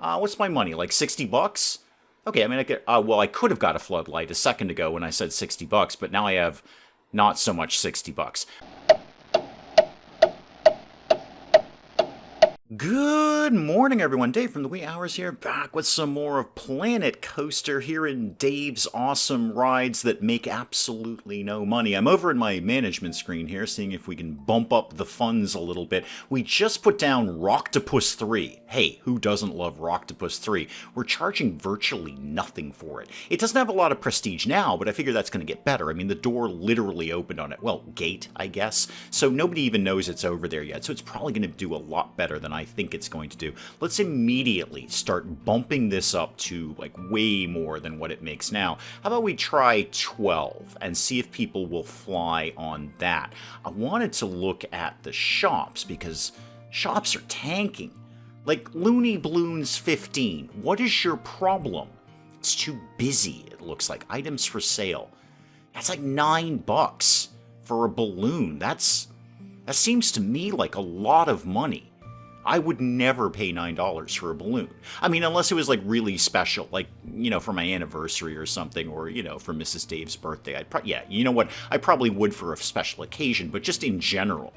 What's my money, like 60 bucks? Okay, I mean, I could have got a floodlight a second ago when I said 60 bucks, but now I have not so much 60 bucks. Good morning, everyone. Dave from the wee hours here, back with some more of Planet Coaster here in Dave's awesome rides that make absolutely no money. I'm over in my management screen here, seeing if we can bump up the funds a little bit. We just put down Rocktopus 3. Hey, who doesn't love Rocktopus 3? We're charging virtually nothing for it. It doesn't have a lot of prestige now, but I figure that's going to get better. I mean, the door literally opened on it. Well, gate, I guess. So nobody even knows it's over there yet. So it's probably going to do a lot better than I think it's going to do. Let's immediately start bumping this up to like way more than what it makes now. How about we try 12 and see if people will fly on that? I wanted to look at the shops because shops are tanking. Like Looney Balloons 15. What is your problem? It's too busy, it looks like. Items for sale. That's like $9 for a balloon. That seems to me like a lot of money. I would never pay $9 for a balloon. I mean, unless it was like really special, like, for my anniversary or something, or, for Mrs. Dave's birthday. Yeah, you know what? I probably would for a special occasion, but just in general,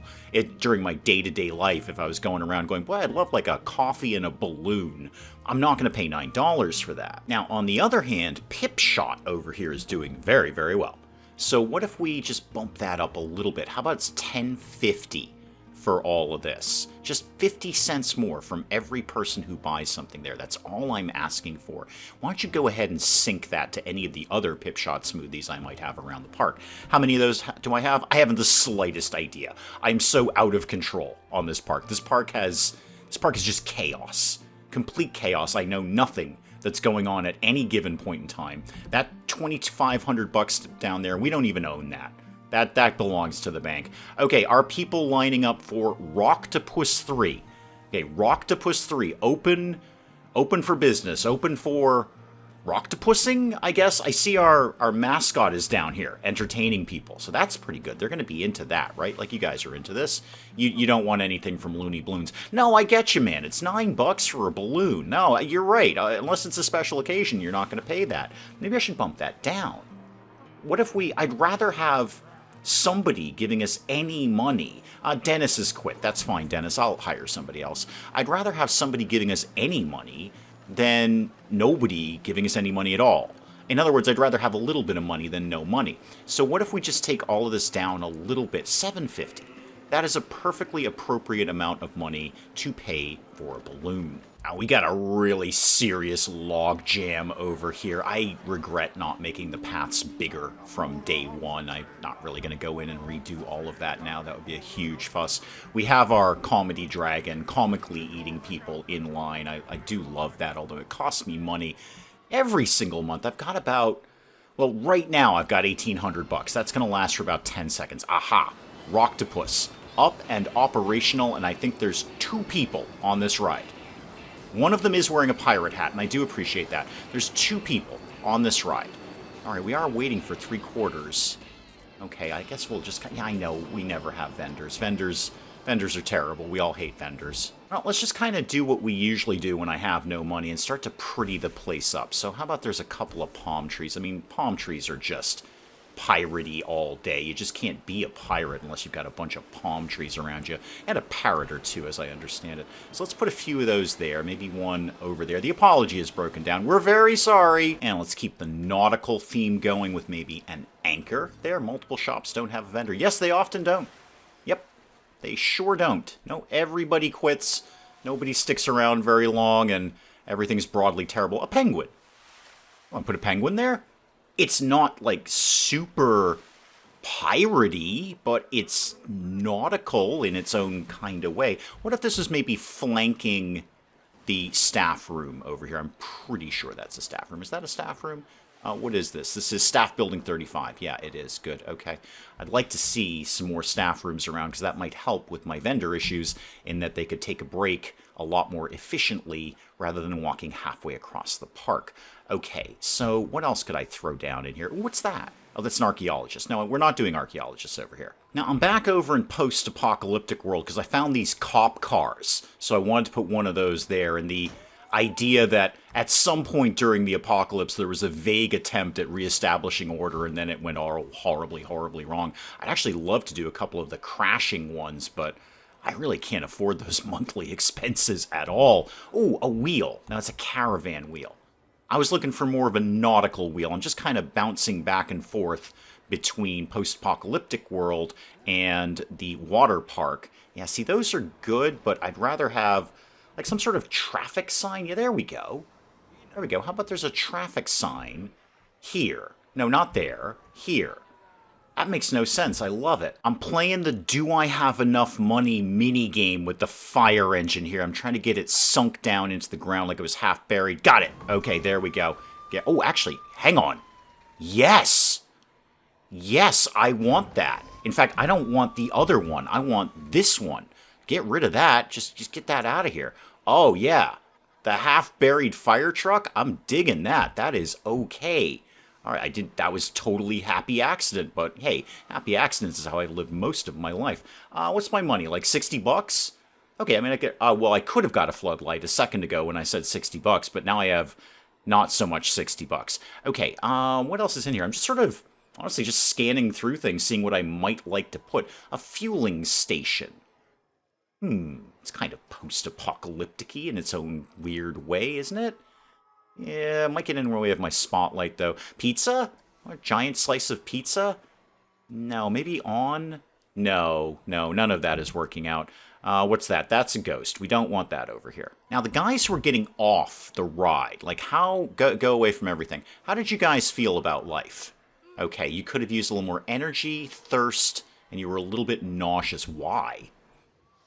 during my day-to-day life, if I was going around going, boy, I'd love like a coffee and a balloon, I'm not going to pay $9 for that. Now, on the other hand, Pip Shot over here is doing very, very well. So what if we just bump that up a little bit? How about it's $10.50? For all of this. Just 50 cents more from every person who buys something there. That's all I'm asking for. Why don't you go ahead and sync that to any of the other Pip Shot smoothies I might have around the park? How many of those do I have? I haven't the slightest idea. I'm so out of control on this park. This park is just chaos. Complete chaos. I know nothing that's going on at any given point in time. That $2,500 down there, we don't even own that. That belongs to the bank. Okay, are people lining up for Rocktopus 3? Okay, Rocktopus 3, open for business, open for Rocktopusing, I guess. I see our mascot is down here, entertaining people, so that's pretty good. They're going to be into that, right? Like, you guys are into this. You don't want anything from Looney Balloons. No, I get you, man. It's $9 for a balloon. No, you're right. Unless it's a special occasion, you're not going to pay that. Maybe I should bump that down. What if I'd rather have somebody giving us any money. Dennis has quit. That's fine, Dennis. I'll hire somebody else. I'd rather have somebody giving us any money than nobody giving us any money at all. In other words, I'd rather have a little bit of money than no money. So what if we just take all of this down a little bit? $7.50. That is a perfectly appropriate amount of money to pay for a balloon. Now, we got a really serious log jam over here. I regret not making the paths bigger from day one. I'm not really going to go in and redo all of that now. That would be a huge fuss. We have our comedy dragon comically eating people in line. I do love that, although it costs me money every single month. I've got about, well, right now I've got $1,800. That's going to last for about 10 seconds. Aha! Rocktopus. Up and operational, and I think there's 2 people on this ride. One of them is wearing a pirate hat, and I do appreciate that. There's 2 people on this ride. All right, we are waiting for 3/4. Okay, I guess we'll just... Yeah, I know, we never have vendors. Vendors are terrible. We all hate vendors. Well, let's just kind of do what we usually do when I have no money and start to pretty the place up. So how about there's a couple of palm trees? I mean, palm trees are just pirate-y all day. You just can't be a pirate unless you've got a bunch of palm trees around you. And a parrot or 2, as I understand it. So let's put a few of those there. Maybe one over there. The apology is broken down. We're very sorry. And let's keep the nautical theme going with maybe an anchor there. Multiple shops don't have a vendor. Yes, they often don't. Yep, they sure don't. No, everybody quits. Nobody sticks around very long, and everything's broadly terrible. A penguin. Want to put a penguin there? It's not, like, super piratey, but it's nautical in its own kind of way. What if this is maybe flanking the staff room over here? I'm pretty sure that's a staff room. Is that a staff room? What is this? This is Staff Building 35. Yeah, it is. Good. Okay. I'd like to see some more staff rooms around because that might help with my vendor issues in that they could take a break a lot more efficiently rather than walking halfway across the park. Okay, so what else could I throw down in here? What's that? Oh, that's an archaeologist. No, we're not doing archaeologists over here. Now, I'm back over in post-apocalyptic world because I found these cop cars. So I wanted to put one of those there. And idea that at some point during the apocalypse there was a vague attempt at reestablishing order and then it went all horribly, horribly wrong. I'd actually love to do a couple of the crashing ones, but I really can't afford those monthly expenses at all. Oh, a wheel. Now it's a caravan wheel. I was looking for more of a nautical wheel. I'm just kind of bouncing back and forth between post-apocalyptic world and the water park. Yeah, see, those are good, but I'd rather have like some sort of traffic sign. Yeah, there we go. There we go. How about there's a traffic sign here? No, not there. Here. That makes no sense. I love it. I'm playing the Do I Have Enough Money mini game with the fire engine here. I'm trying to get it sunk down into the ground like it was half buried. Got it. Okay, there we go. Oh, actually, hang on. Yes. Yes, I want that. In fact, I don't want the other one. I want this one. Get rid of that. Just get that out of here. Oh, yeah. The half-buried fire truck? I'm digging that. That is okay. All right, that was totally happy accident, but hey, happy accidents is how I've lived most of my life. What's my money, like 60 bucks? Okay, I mean, I could have got a floodlight a second ago when I said 60 bucks, but now I have not so much 60 bucks. Okay, what else is in here? I'm just sort of, honestly, just scanning through things, seeing what I might like to put. A fueling station. It's kind of post-apocalyptic-y in its own weird way, isn't it? Yeah, I might get in the way of my spotlight, though. Pizza? A giant slice of pizza? No, maybe on? No, none of that is working out. What's that? That's a ghost. We don't want that over here. Now, the guys who are getting off the ride, like go away from everything. How did you guys feel about life? Okay, you could have used a little more energy, thirst, and you were a little bit nauseous. Why?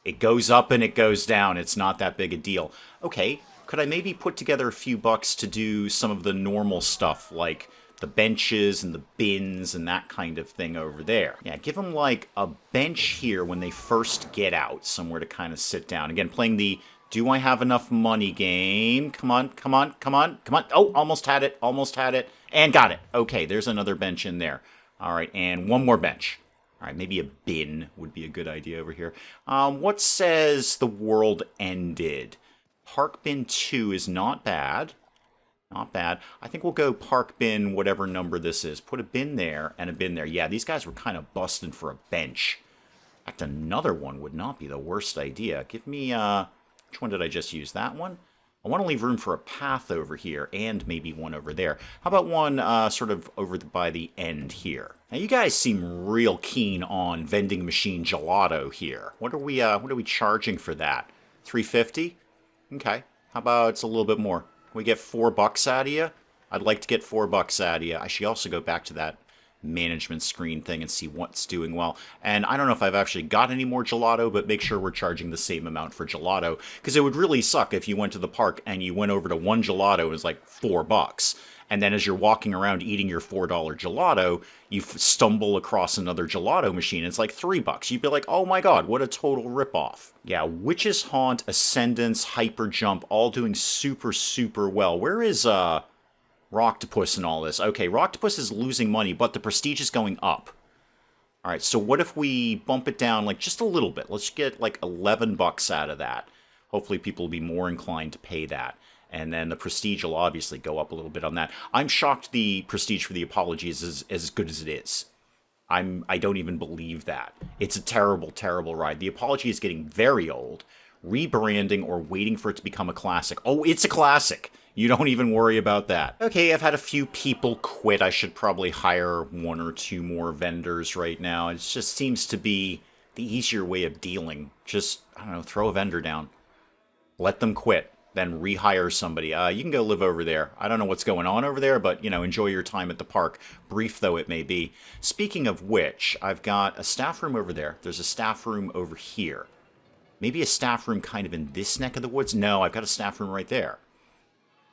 It goes up and it goes down. It's not that big a deal. Okay, could I maybe put together a few bucks to do some of the normal stuff, like the benches and the bins and that kind of thing over there? Yeah, give them like a bench here when they first get out, somewhere to kind of sit down. Again, playing the Do I Have Enough Money game. Come on, come on, come on, come on. Oh, almost had it, and got it. Okay, there's another bench in there. All right, and one more bench. All right, maybe a bin would be a good idea over here. What says the world ended? Park bin 2 is not bad. Not bad. I think we'll go park bin whatever number this is. Put a bin there and a bin there. Yeah, these guys were kind of busting for a bench. In fact, another one would not be the worst idea. Give me, which one did I just use? That one? I want to leave room for a path over here and maybe one over there. How about one sort of over by the end here? Now, you guys seem real keen on vending machine gelato here. What are we charging for that? $3.50? Okay. How about it's a little bit more? Can we get $4 out of you? I'd like to get $4 out of you. I should also go back to that management screen thing and see what's doing well. And I don't know if I've actually got any more gelato, but make sure we're charging the same amount for gelato, because it would really suck if you went to the park and you went over to one gelato, it was like $4. And then as you're walking around eating your $4 gelato, you stumble across another gelato machine. It's like $3. You'd be like, oh my god, what a total ripoff. Yeah, Witch's Haunt, Ascendance, Hyper Jump, all doing super, super well. Where is Rocktopus and all this? Okay, Rocktopus is losing money, but the prestige is going up. All right, so what if we bump it down like just a little bit? Let's get like $11 out of that. Hopefully people will be more inclined to pay that. And then the prestige will obviously go up a little bit on that. I'm shocked the prestige for the Apology is as good as it is. I don't even believe that. It's a terrible, terrible ride. The Apology is getting very old. Rebranding or waiting for it to become a classic. Oh, it's a classic. You don't even worry about that. Okay, I've had a few people quit. I should probably hire one or two more vendors right now. It just seems to be the easier way of dealing. Just, I don't know, throw a vendor down. Let them quit. Then rehire somebody. You can go live over there. I don't know what's going on over there, but, you know, enjoy your time at the park, brief though it may be. Speaking of which, I've got a staff room over there. There's a staff room over here. Maybe a staff room kind of in this neck of the woods? No, I've got a staff room right there.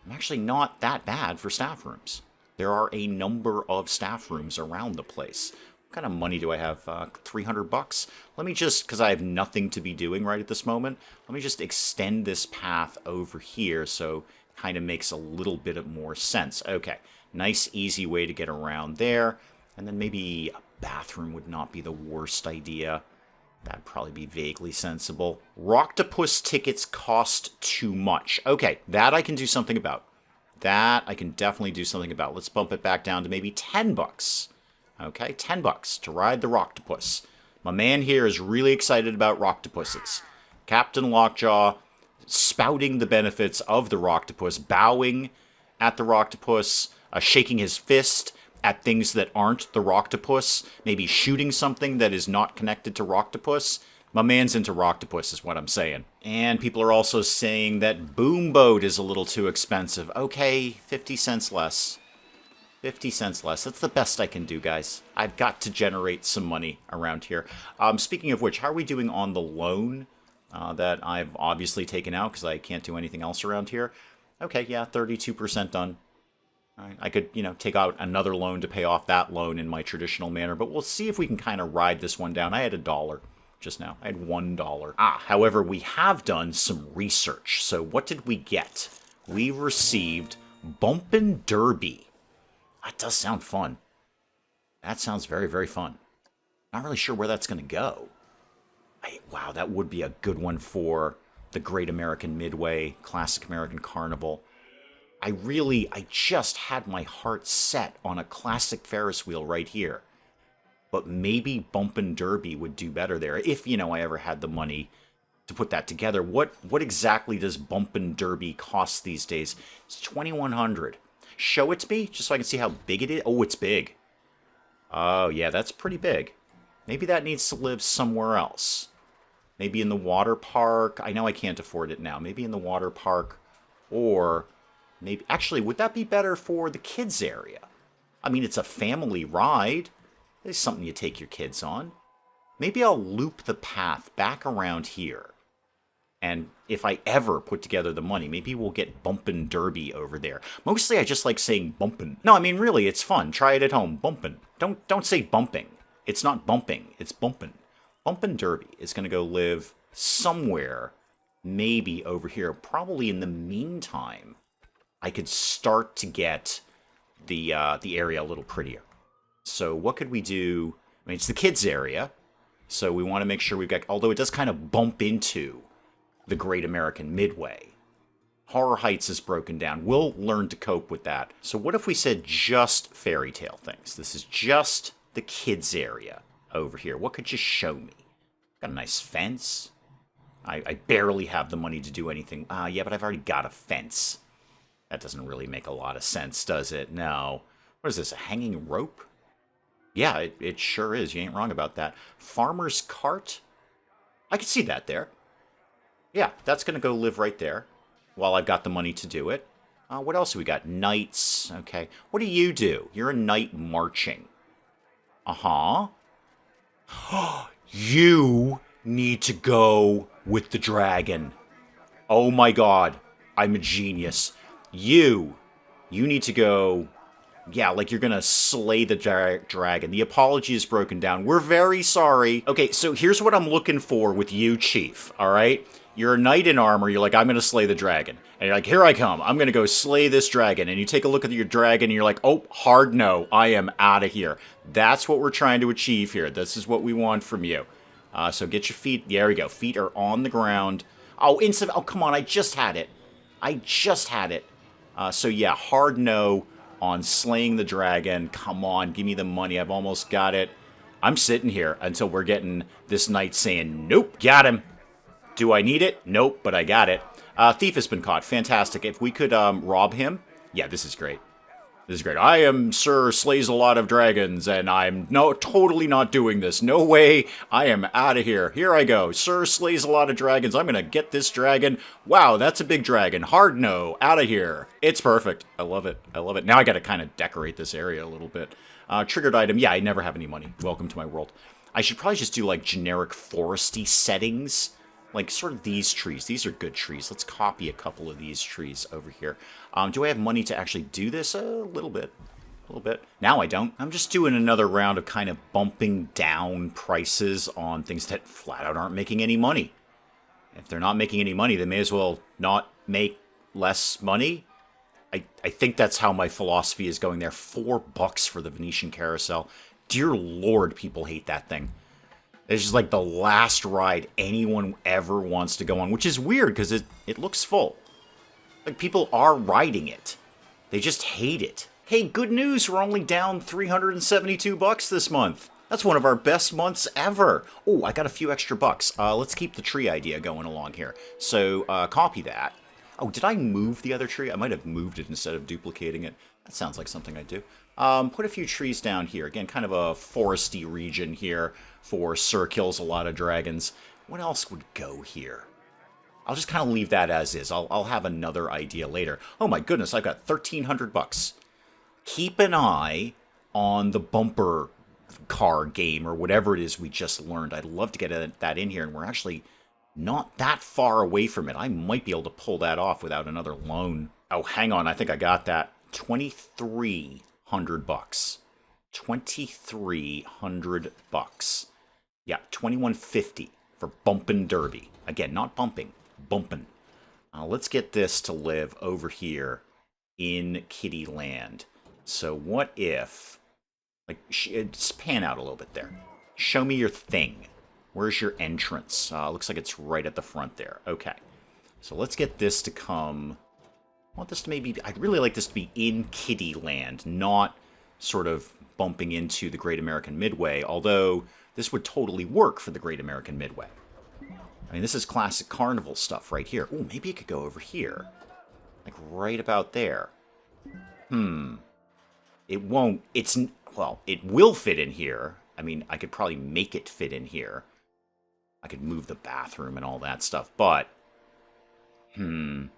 I'm actually not that bad for staff rooms. There are a number of staff rooms around the place. What kind of money do I have? $300? Let me just, because I have nothing to be doing right at this moment, let me just extend this path over here so it kind of makes a little bit more sense. Okay, nice easy way to get around there. And then maybe a bathroom would not be the worst idea. That'd probably be vaguely sensible. Rocktopus tickets cost too much. Okay, that I can do something about. That I can definitely do something about. Let's bump it back down to maybe 10 bucks. Okay, 10 bucks to ride the Rocktopus. My man here is really excited about Rocktopuses. Captain Lockjaw spouting the benefits of the Rocktopus, bowing at the Rocktopus, shaking his fist at things that aren't the Rocktopus, maybe shooting something that is not connected to Rocktopus. My man's into Rocktopus is what I'm saying. And people are also saying that Boomboat is a little too expensive. Okay, 50 cents less. 50 cents less. That's the best I can do, guys. I've got to generate some money around here. Speaking of which, how are we doing on the loan that I've obviously taken out because I can't do anything else around here? Okay, yeah, 32% done. All right, I could, take out another loan to pay off that loan in my traditional manner, but we'll see if we can kind of ride this one down. I had $1 just now. I had $1. However, we have done some research. So what did we get? We received Bumpin' Derby. That does sound fun. That sounds very, very fun. Not really sure where that's going to go. Wow, that would be a good one for the Great American Midway, Classic American Carnival. I just had my heart set on a classic Ferris wheel right here. But maybe Bumpin' Derby would do better there, if, I ever had the money to put that together. What exactly does Bumpin' Derby cost these days? It's $2,100. Show it to me, just so I can see how big it is. Oh, it's big. Oh, yeah, that's pretty big. Maybe that needs to live somewhere else. Maybe in the water park. I know I can't afford it now. Maybe in the water park. Or maybe... Actually, would that be better for the kids area? I mean, it's a family ride. It's something you take your kids on. Maybe I'll loop the path back around here. And if I ever put together the money, maybe we'll get Bumpin' Derby over there. Mostly I just like saying bumpin'. No, I mean, really, it's fun. Try it at home. Bumpin'. Don't say bumping. It's not bumping. It's bumpin'. Bumpin' Derby is going to go live somewhere, maybe over here. Probably in the meantime, I could start to get the area a little prettier. So what could we do? I mean, it's the kids area, so we want to make sure we've got... Although it does kind of bump into the Great American Midway. Horror Heights is broken down. We'll learn to cope with that. So what if we said just fairy tale things? This is just the kids area over here. What could you show me? Got a nice fence. I barely have the money to do anything. Yeah, but I've already got a fence. That doesn't really make a lot of sense, does it? No. What is this, a hanging rope? Yeah, it sure is. You ain't wrong about that. Farmer's cart? I could see that there. Yeah, that's going to go live right there while I've got the money to do it. What else do we got? Knights. Okay. What do? You're a knight marching. Uh-huh. You need to go with the dragon. Oh my god. I'm a genius. You need to go... Yeah, like you're gonna slay the dragon. The apology is broken down. We're very sorry. Okay, so here's what I'm looking for with you, Chief, alright? You're a knight in armor, you're like, I'm gonna slay the dragon. And you're like, here I come, I'm gonna go slay this dragon. And you take a look at your dragon and you're like, oh, hard no, I am out of here. That's what we're trying to achieve here. This is what we want from you. So get your feet, there we go, feet are on the ground. Oh, oh, come on, I just had it. So yeah, hard no on slaying the dragon. Come on, give me the money. I've almost got it. I'm sitting here until we're getting this knight saying, nope, got him. Do I need it? Nope, but I got it. Thief has been caught. Fantastic. If we could rob him. Yeah, this is great. This is great. I am Sir Slays a Lot of Dragons, and I'm totally not doing this. No way. I am out of here. Here I go. Sir Slays a Lot of Dragons. I'm going to get this dragon. Wow, that's a big dragon. Hard no. Out of here. It's perfect. I love it. I love it. Now I got to kind of decorate this area a little bit. Triggered item. Yeah, I never have any money. Welcome to my world. I should probably just do like generic foresty settings. Like sort of these trees. These are good trees. Let's copy a couple of these trees over here. Do I have money to actually do this? A little bit. A little bit. Now I don't. I'm just doing another round of kind of bumping down prices on things that flat out aren't making any money. If they're not making any money, they may as well not make less money. I think that's how my philosophy is going there. $4 for the Venetian Carousel. Dear Lord, people hate that thing. It's just like the last ride anyone ever wants to go on, which is weird because it looks full. Like, people are riding it. They just hate it. Hey, good news, we're only down 372 bucks this month. That's one of our best months ever. Oh, I got a few extra bucks. Let's keep the tree idea going along here. So, copy that. Oh, did I move the other tree? I might have moved it instead of duplicating it. That sounds like something I'd do. Put a few trees down here. Again, kind of a foresty region here for Sir Kills a Lot of Dragons. What else would go here? I'll just kind of leave that as is. I'll have another idea later. Oh my goodness, I've got 1,300 bucks. Keep an eye on the bumper car game or whatever it is we just learned. I'd love to get that in here, and we're actually not that far away from it. I might be able to pull that off without another loan. Oh, hang on. I think I got that. 2,300 bucks. 2,300 bucks. Yeah, 2,150 for Bumpin' Derby. Again, not bumping, bumpin'. Let's get this to live over here in Kitty Land. So what if, like, just pan out a little bit there. Show me your thing. Where's your entrance? Looks like it's right at the front there. Okay. So let's get this to come. I want this to maybe, I'd really like this to be in Kitty Land, not sort of bumping into the Great American Midway, although this would totally work for the Great American Midway. I mean, this is classic carnival stuff right here. Oh, maybe it could go over here. Like right about there. It won't, well, it will fit in here. I mean, I could probably make it fit in here. I could move the bathroom and all that stuff, but, wouldn't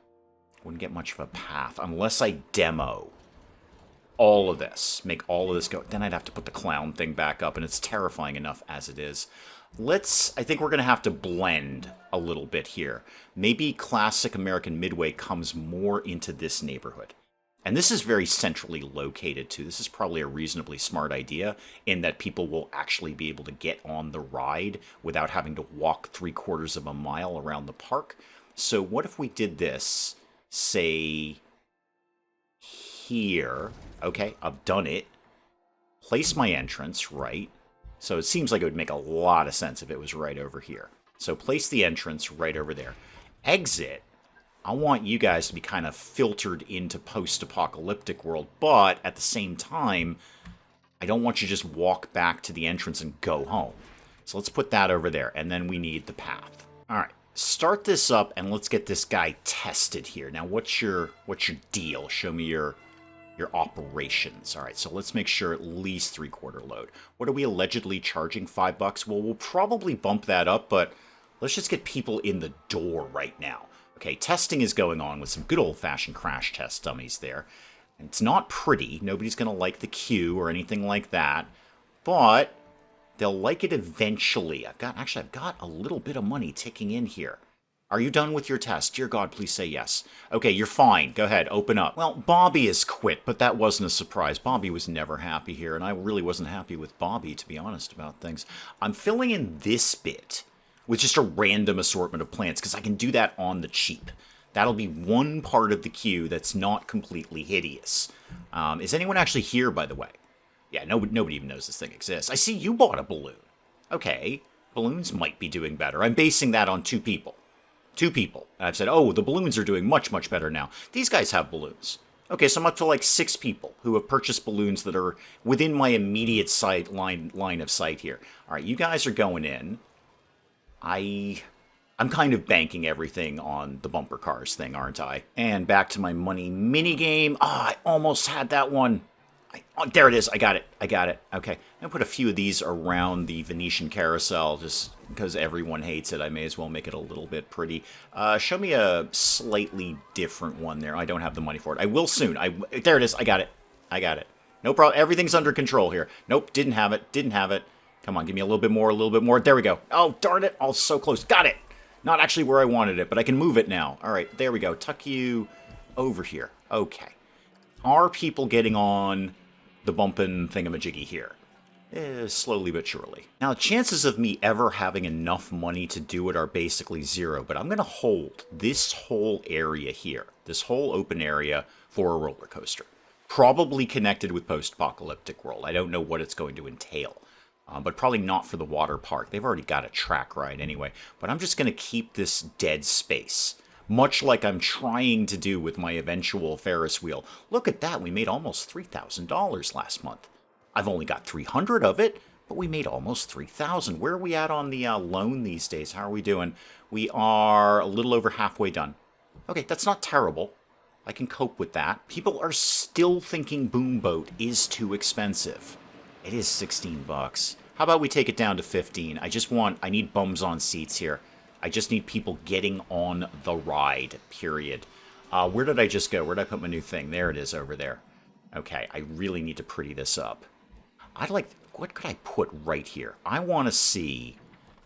get much of a path unless I demo all of this, make all of this go. Then I'd have to put the clown thing back up, and it's terrifying enough as it is. I think we're going to have to blend a little bit here. Maybe classic American Midway comes more into this neighborhood. And this is very centrally located, too. This is probably a reasonably smart idea in that people will actually be able to get on the ride without having to walk 3/4 of a mile around the park. So what if we did this, say, here? Okay, I've done it. Place my entrance, right? So it seems like it would make a lot of sense if it was right over here. So place the entrance right over there. Exit. I want you guys to be kind of filtered into post-apocalyptic world, but at the same time, I don't want you to just walk back to the entrance and go home. So let's put that over there, and then we need the path. All right, start this up, and let's get this guy tested here. Now, what's your deal? Show me your operations. All right, so let's make sure at least 3/4 load. What are we allegedly charging? $5? Well, we'll probably bump that up, but let's just get people in the door right now. Okay, testing is going on with some good old-fashioned crash test dummies there. And it's not pretty. Nobody's going to like the queue or anything like that. But they'll like it eventually. I've got a little bit of money ticking in here. Are you done with your test? Dear God, please say yes. Okay, you're fine. Go ahead, open up. Well, Bobby has quit, but that wasn't a surprise. Bobby was never happy here, and I really wasn't happy with Bobby, to be honest about things. I'm filling in this bit with just a random assortment of plants, because I can do that on the cheap. That'll be one part of the queue that's not completely hideous. Is anyone actually here, by the way? Yeah, nobody even knows this thing exists. I see you bought a balloon. Okay, balloons might be doing better. I'm basing that on 2 people. 2 people. And I've said, oh, the balloons are doing much, much better now. These guys have balloons. Okay, so I'm up to like 6 people who have purchased balloons that are within my immediate line of sight here. All right, you guys are going in. I'm kind of banking everything on the bumper cars thing, aren't I? And back to my money minigame. I almost had that one. There it is. I got it. Okay. I'm going to put a few of these around the Venetian carousel just because everyone hates it. I may as well make it a little bit pretty. Show me a slightly different one there. I don't have the money for it. I will soon. There it is. I got it. No problem. Everything's under control here. Nope. Didn't have it. Come on, give me a little bit more. There we go. Oh, darn it. Oh, so close. Got it. Not actually where I wanted it, but I can move it now. All right, there we go. Tuck you over here. Okay. Are people getting on the bumpin' thingamajiggy here? Slowly but surely. Now, chances of me ever having enough money to do it are basically 0, but I'm going to hold this whole area here, this whole open area, for a roller coaster. Probably connected with post-apocalyptic world. I don't know what it's going to entail. but probably not for the water park. They've already got a track ride anyway. But I'm just going to keep this dead space, much like I'm trying to do with my eventual Ferris wheel. Look at that. We made almost $3,000 last month. I've only got 300 of it, but we made almost 3,000. Where are we at on the loan these days? How are we doing? We are a little over halfway done. Okay, that's not terrible. I can cope with that. People are still thinking Boomboat is too expensive. It is 16 bucks. How about we take it down to 15? I need bums on seats here. I just need people getting on the ride, period. Where did I just go? Where did I put my new thing? There it is over there. Okay, I really need to pretty this up. What could I put right here? I want to see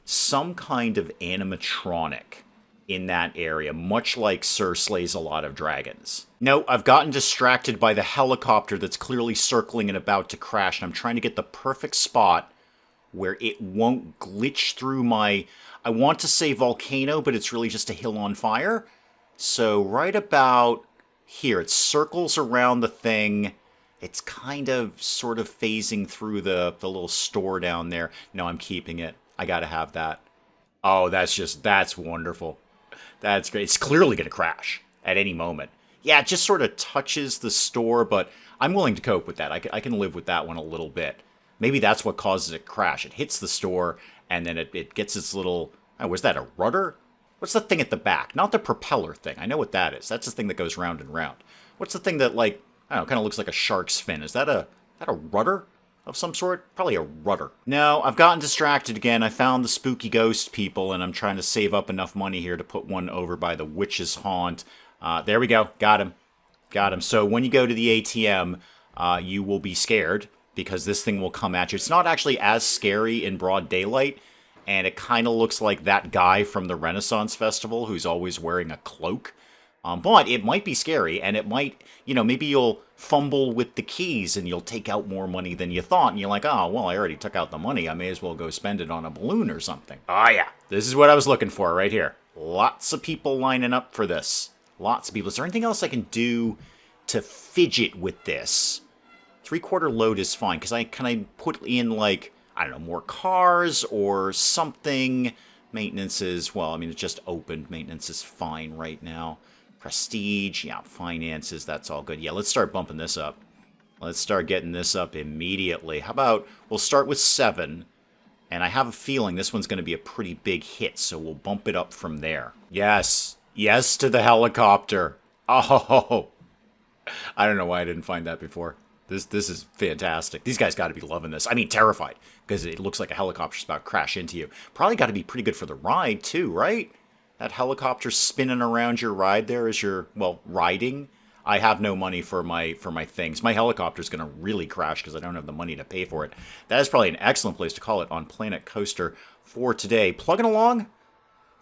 some kind of animatronic in that area, much like Sir slays a lot of dragons. No, I've gotten distracted by the helicopter that's clearly circling and about to crash, and I'm trying to get the perfect spot where it won't glitch through my... I want to say volcano, but it's really just a hill on fire. So right about here, it circles around the thing. It's kind of sort of phasing through the little store down there. No, I'm keeping it. I gotta have that. Oh, that's wonderful. That's great. It's clearly gonna crash at any moment. Yeah, it just sort of touches the store, but I'm willing to cope with that. I can live with that one a little bit. Maybe that's what causes it to crash. It hits the store, and then it gets its little... Oh, was that a rudder? What's the thing at the back? Not the propeller thing. I know what that is. That's the thing that goes round and round. What's the thing that, like... I don't know, kind of looks like a shark's fin. Is that a rudder of some sort? Probably a rudder. No, I've gotten distracted again. I found the spooky ghost people, and I'm trying to save up enough money here to put one over by the witch's haunt. There we go. Got him. Got him. So when you go to the ATM, you will be scared because this thing will come at you. It's not actually as scary in broad daylight, and it kind of looks like that guy from the Renaissance Festival who's always wearing a cloak. But it might be scary, and it might, maybe you'll fumble with the keys and you'll take out more money than you thought, and you're like, oh, well, I already took out the money. I may as well go spend it on a balloon or something. Oh, yeah. This is what I was looking for right here. Lots of people lining up for this. Lots of people. Is there anything else I can do to fidget with this? 3/4 load is fine, because can I put in, like, I don't know, more cars or something? Maintenance is, well, I mean, it's just opened. Maintenance is fine right now. Prestige, yeah, finances, that's all good. Yeah, let's start bumping this up. Let's start getting this up immediately. How about, we'll start with 7, and I have a feeling this one's going to be a pretty big hit, so we'll bump it up from there. Yes, yes to the helicopter. Oh, I don't know why I didn't find that before. This is fantastic. These guys got to be loving this. I mean, terrified, because it looks like a helicopter's about to crash into you. Probably got to be pretty good for the ride, too, right? That helicopter spinning around your ride there as you're, well, riding. I have no money for my things. My helicopter's going to really crash because I don't have the money to pay for it. That is probably an excellent place to call it on Planet Coaster for today. Plugging along.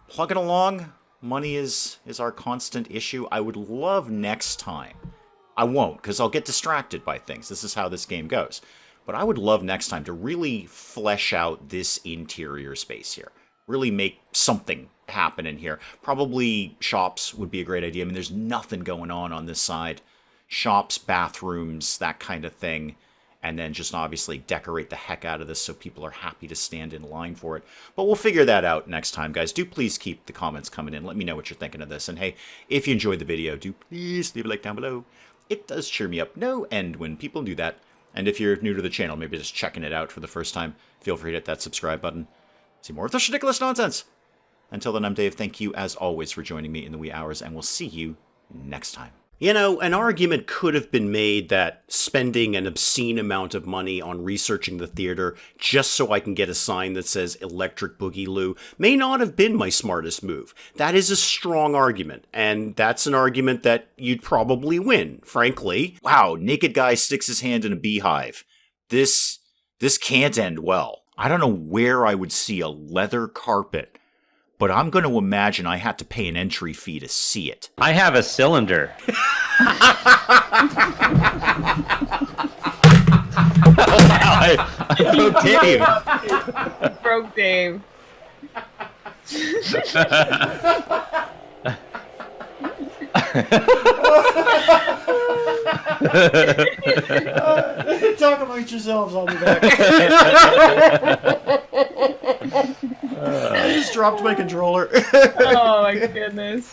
Plugging along. Money is our constant issue. I would love next time. I won't, because I'll get distracted by things. This is how this game goes. But I would love next time to really flesh out this interior space here. Really make something happen in here. Probably shops would be a great idea. I mean, there's nothing going on this side. Shops, bathrooms, that kind of thing. And then just obviously decorate the heck out of this so people are happy to stand in line for it. But we'll figure that out next time, guys. Do please keep the comments coming in. Let me know what you're thinking of this. And hey, if you enjoyed the video, do please leave a like down below. It does cheer me up no end when people do that. And if you're new to the channel, maybe just checking it out for the first time, feel free to hit that subscribe button. See more of this ridiculous nonsense. Until then, I'm Dave. Thank you, as always, for joining me in the wee hours, and we'll see you next time. An argument could have been made that spending an obscene amount of money on researching the theater just so I can get a sign that says Electric Boogaloo may not have been my smartest move. That is a strong argument, and that's an argument that you'd probably win, frankly. Wow, naked guy sticks his hand in a beehive. This can't end well. I don't know where I would see a leather carpet, but I'm going to imagine I had to pay an entry fee to see it. I have a cylinder. I broke Dave. Broke Dave. Talk amongst yourselves, I'll be back. I just dropped my controller. Oh my goodness.